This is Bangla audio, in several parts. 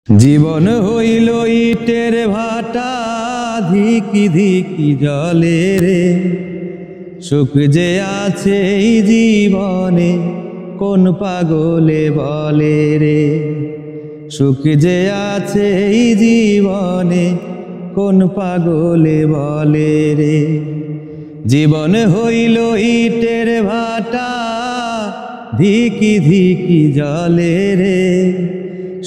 জীবন হইল ইটের ভাটা, ধিকি ধিকি জলে রে। সুখ যে আছে এই জীবনে, কোন পাগলে বলে রে। সুখ যে আছে এই জীবনে, কোন পাগলে বলে রে। জীবন হইল ইটের ভাটা, ধিকি ধিকি জলে রে।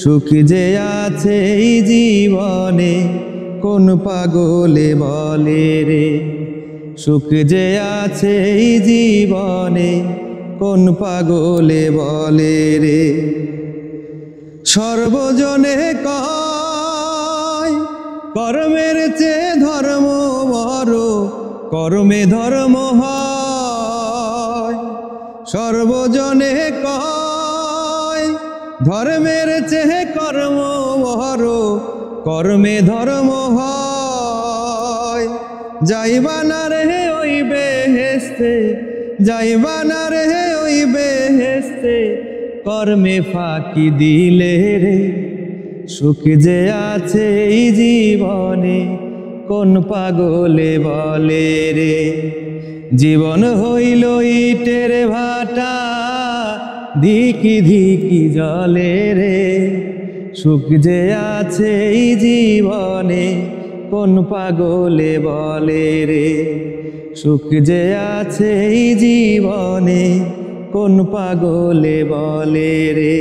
সুখ যে আছে এই জীবনে, কোন পাগলে বলে রে। সুখ যে আছে এই জীবনে, কোন পাগলে বলে রে। সর্বজনে কয় কর্মের চেয়ে ধর্ম বড়, কর্মে ধর্ম হয়। সর্বজনে কয় ধর্মের চেয়ে কর্ম বড়, কর্মে ধর্ম হয়। যাইবা না রে ওই বেহেশতে, যাইবা না রে ওই বেহেশতে, কর্মে ফাঁকি দিলে রে। সুখ যে আছে এই জীবনে, কোন পাগলে বলে রে। জীবন হইল ইটের ভাটা, ধিকি ধিকি জলে রে। সুখ যে আছে এই জীবনে, কোন পাগলে বলে রে। সুখ যে আছে এই জীবনে, কোন পাগলে বলে রে।